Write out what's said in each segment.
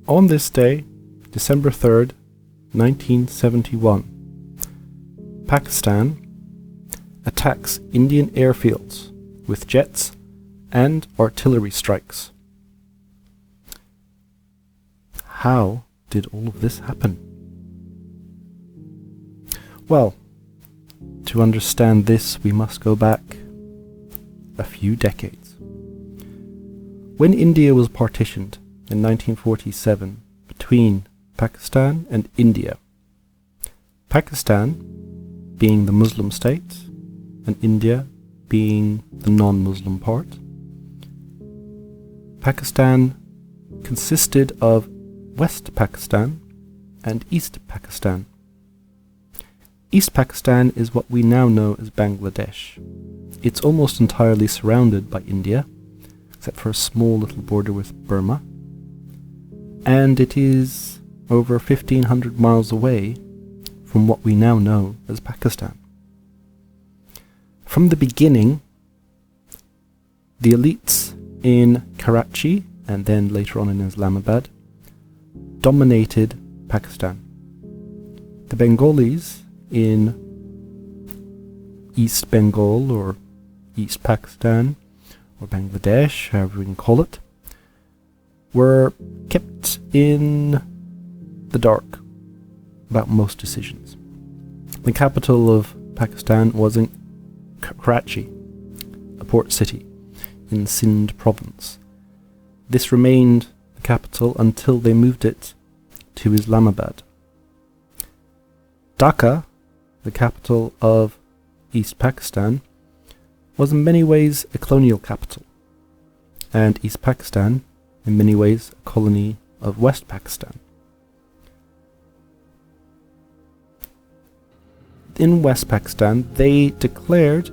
On this day, December 3rd, 1971, Pakistan attacks Indian airfields with jets and artillery strikes. How did all of this happen? Well, to understand this, we must go back a few decades. When India was partitioned in 1947 between Pakistan and India, Pakistan being the Muslim state and India being the non-Muslim part, Pakistan consisted of West Pakistan and East Pakistan. East Pakistan is what we now know as Bangladesh. It's almost entirely surrounded by India, except for a small little border with Burma, and it is over 1,500 miles away from what we now know as Pakistan. From the beginning, the elites in Karachi and then later on in Islamabad dominated Pakistan. The Bengalis in East Bengal or East Pakistan or Bangladesh, however we can call it, were kept in the dark about most decisions. The capital of Pakistan was in Karachi, a port city in Sindh province. This remained the capital until they moved it to Islamabad. Dhaka, the capital of East Pakistan, was in many ways a colonial capital, and East Pakistan in many ways a colony of West Pakistan. In West Pakistan, they declared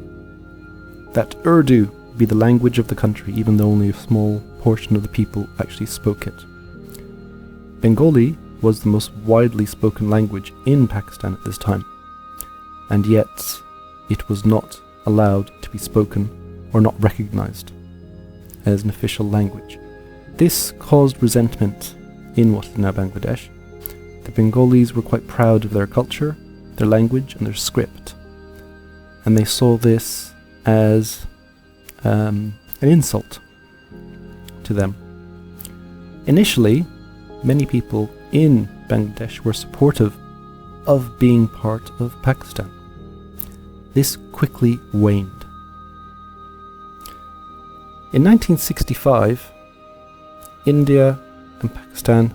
that Urdu be the language of the country, even though only a small portion of the people actually spoke it. Bengali was the most widely spoken language in Pakistan at this time, and yet it was not allowed to be spoken or not recognized as an official language. This caused resentment in what is now Bangladesh. The Bengalis were quite proud of their culture, their language, and their script, and they saw this as an insult to them. Initially, many people in Bangladesh were supportive of being part of Pakistan. This quickly waned. In 1965, India and Pakistan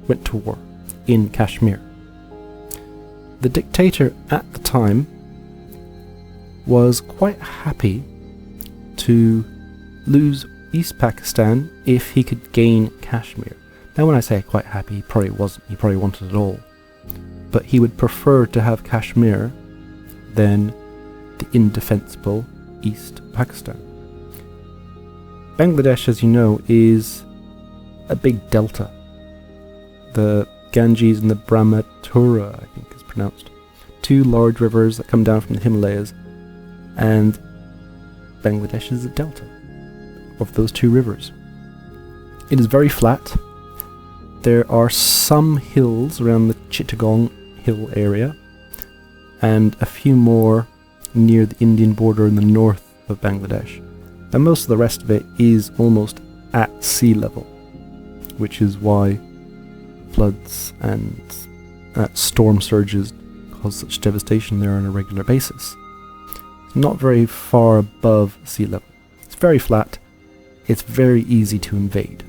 went to war in Kashmir. The dictator at the time was quite happy to lose East Pakistan if he could gain Kashmir. Now when I say quite happy, he probably wasn't. He probably wanted it all. But he would prefer to have Kashmir than the indefensible East Pakistan. Bangladesh, as you know, is a big delta. The Ganges and the Brahmaputra, I think is pronounced. Two large rivers that come down from the Himalayas, and Bangladesh is a delta of those two rivers. It is very flat. There are some hills around the Chittagong hill area, and a few more near the Indian border in the north of Bangladesh. And most of the rest of it is almost at sea level, which is why floods and storm surges cause such devastation there on a regular basis. It's not very far above sea level. It's very flat. It's very easy to invade.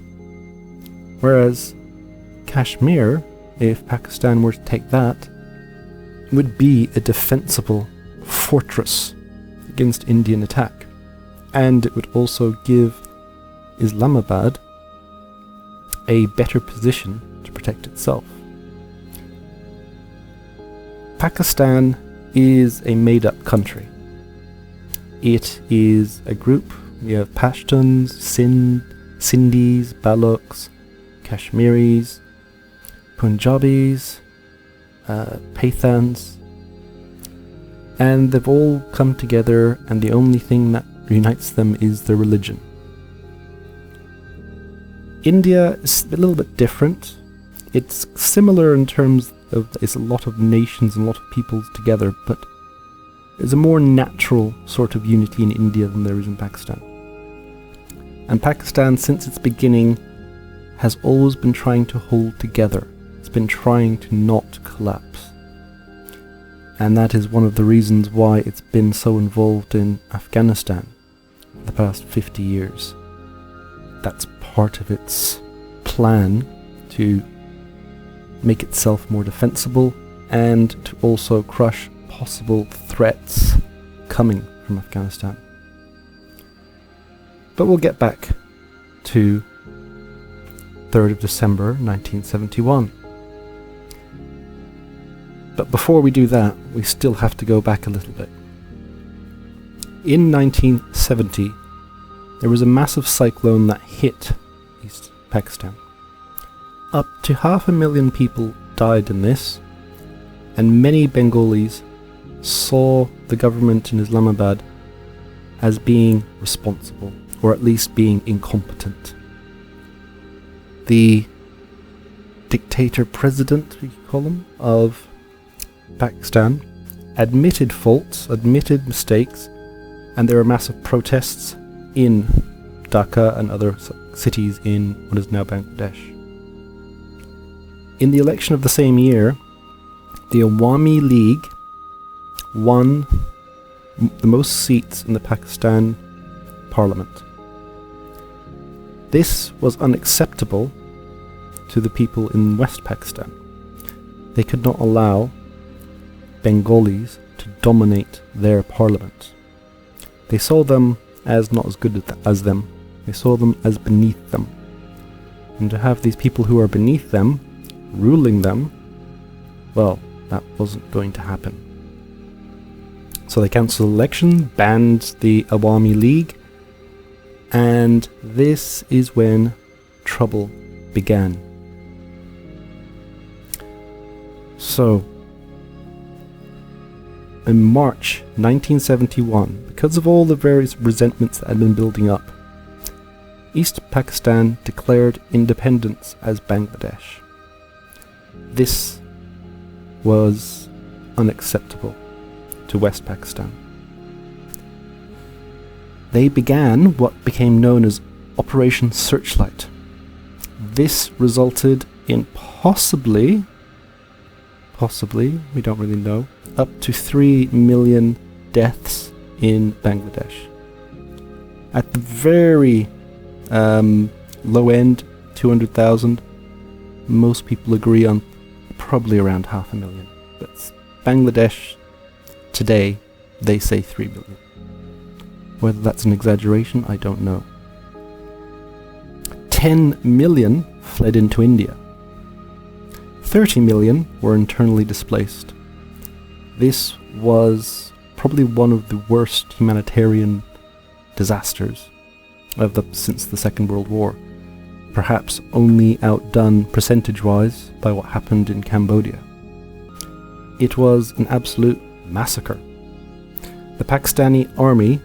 Whereas Kashmir, if Pakistan were to take that, would be a defensible fortress against Indian attack. And it would also give Islamabad a better position to protect itself. Pakistan is a made-up country. It is a group. We have Pashtuns, Sindhis, Balochs, Kashmiris, Punjabis, Pathans, and they've all come together, and the only thing that unites them is their religion. India is a little bit different. It's similar in terms of it's a lot of nations and a lot of peoples together, but there's a more natural sort of unity in India than there is in Pakistan. And Pakistan, since its beginning, has always been trying to hold together. It's been trying to not collapse. And that is one of the reasons why it's been so involved in Afghanistan for the past 50 years. That's part of its plan to make itself more defensible and to also crush possible threats coming from Afghanistan. But we'll get back to 3rd of December 1971. But before we do that, we still have to go back a little bit. In 1970, there was a massive cyclone that hit East Pakistan. Up to 500,000 people died in this, and many Bengalis saw the government in Islamabad as being responsible, or at least being incompetent. The dictator president, we could call him, of Pakistan admitted faults, admitted mistakes, and there were massive protests in Dhaka and other cities in what is now Bangladesh. In the election of the same year, the Awami League won the most seats in the Pakistan parliament. This was unacceptable to the people in West Pakistan. They could not allow Bengalis to dominate their parliament. They saw them as not as good as them. They saw them as beneath them. And to have these people who are beneath them ruling them, well, that wasn't going to happen. So they cancelled the election, banned the Awami League, and this is when trouble began. So, in March 1971, because of all the various resentments that had been building up, East Pakistan declared independence as Bangladesh. This was unacceptable to West Pakistan. They began what became known as Operation Searchlight. This resulted in possibly, we don't really know, up to 3 million deaths in Bangladesh. At the very low end, 200,000. Most people agree on probably around 500,000. But Bangladesh today, they say 3 million. Whether that's an exaggeration, I don't know. 10 million fled into India. 30 million were internally displaced. This was probably one of the worst humanitarian disasters since the Second World War, perhaps only outdone percentage-wise by what happened in Cambodia. It was an absolute massacre. The Pakistani Army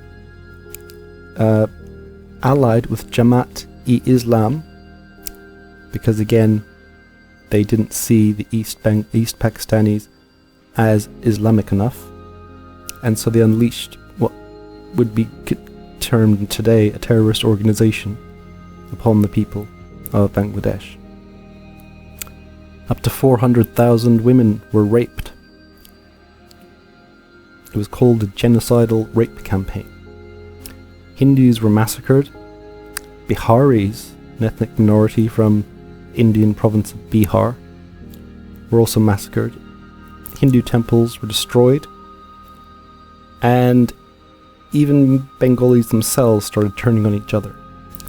allied with Jamaat-e-Islam because, again, they didn't see the East Pakistanis as Islamic enough, and so they unleashed what would be termed today a terrorist organization upon the people of Bangladesh. Up to 400,000 women were raped. It was called a genocidal rape campaign. Hindus were massacred. Biharis, an ethnic minority from Indian province of Bihar, were also massacred. Hindu temples were destroyed, and even Bengalis themselves started turning on each other.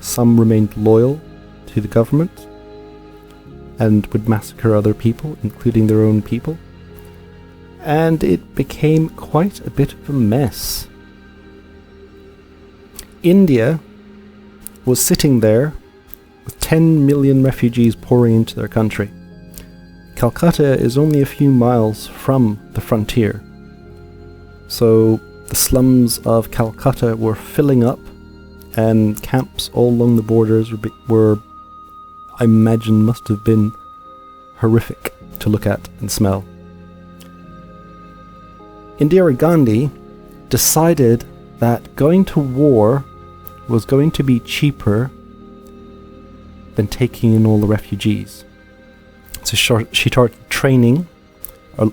Some remained loyal to the government and would massacre other people, including their own people, and it became quite a bit of a mess. India was sitting there with 10 million refugees pouring into their country. Calcutta is only a few miles from the frontier, so the slums of Calcutta were filling up, and camps all along the borders were I imagine must have been horrific to look at and smell. Indira Gandhi decided that going to war was going to be cheaper than taking in all the refugees. So she started training,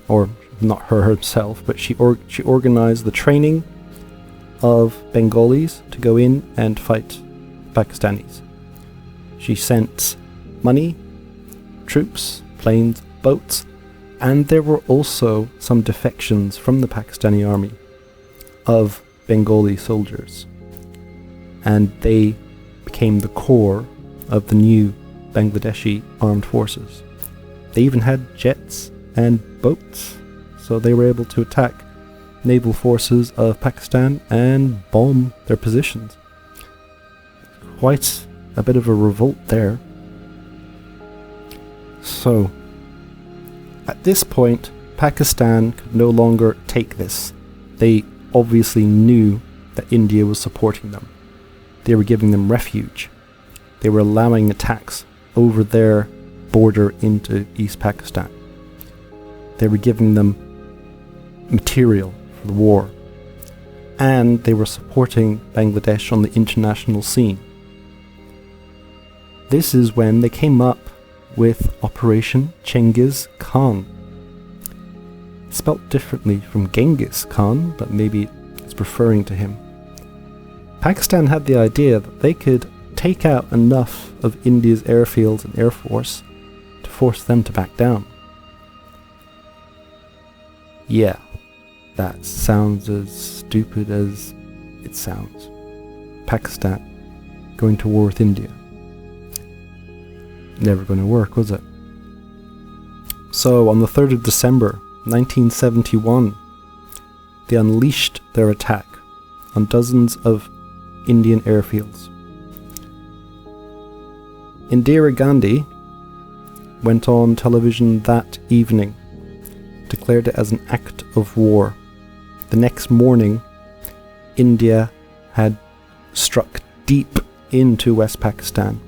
or not her herself, but she organized the training of Bengalis to go in and fight Pakistanis. She sent money, troops, planes, boats, and there were also some defections from the Pakistani Army of Bengali soldiers. And they became the core of the new Bangladeshi armed forces. They even had jets and boats, so they were able to attack naval forces of Pakistan and bomb their positions. Quite a bit of a revolt there. So, at this point, Pakistan could no longer take this. They obviously knew that India was supporting them. They were giving them refuge. They were allowing attacks over their border into East Pakistan. They were giving them material for the war. And they were supporting Bangladesh on the international scene. This is when they came up with Operation Genghis Khan. Spelt differently from Genghis Khan, but maybe it's referring to him. Pakistan had the idea that they could take out enough of India's airfields and air force to force them to back down. Yeah, that sounds as stupid as it sounds. Pakistan going to war with India. Never going to work, was it? So, on the 3rd of December, 1971, they unleashed their attack on dozens of Indian airfields. Indira Gandhi went on television that evening, declared it as an act of war. The next morning, India had struck deep into West Pakistan.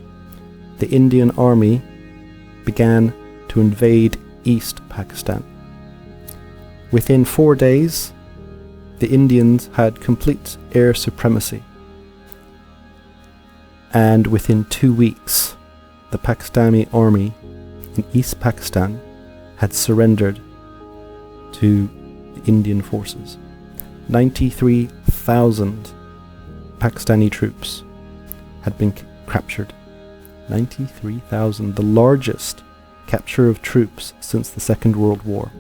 The Indian Army began to invade East Pakistan. Within 4 days, the Indians had complete air supremacy. And within 2 weeks, the Pakistani Army in East Pakistan had surrendered to the Indian forces. 93,000 Pakistani troops had been captured. 93,000, the largest capture of troops since the Second World War.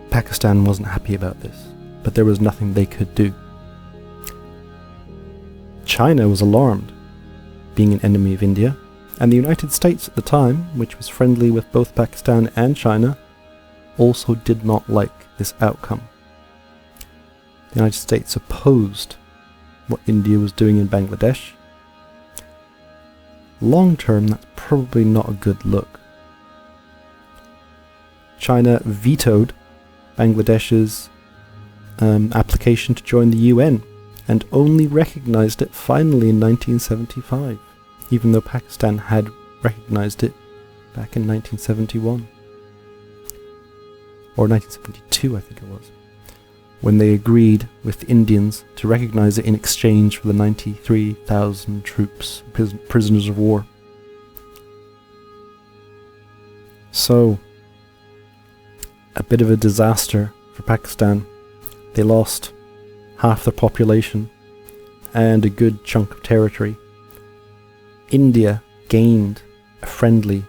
Pakistan wasn't happy about this, but there was nothing they could do. China was alarmed, being an enemy of India, and the United States at the time, which was friendly with both Pakistan and China, also did not like this outcome. The United States opposed what India was doing in Bangladesh. Long term, that's probably not a good look. China vetoed Bangladesh's application to join the UN and only recognized it finally in 1975, even though Pakistan had recognized it back in 1971. Or 1972, I think it was, when they agreed with the Indians to recognize it in exchange for the 93,000 troops, prisoners of war. So, a bit of a disaster for Pakistan. They lost half their population and a good chunk of territory. India gained a friendly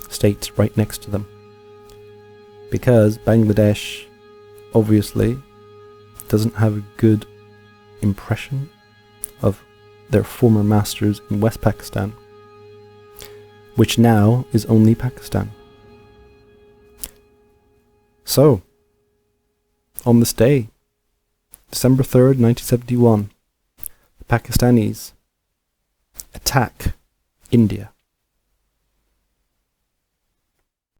state right next to them, because Bangladesh obviously doesn't have a good impression of their former masters in West Pakistan, which now is only Pakistan. So, on this day, December 3rd, 1971, the Pakistanis attack India.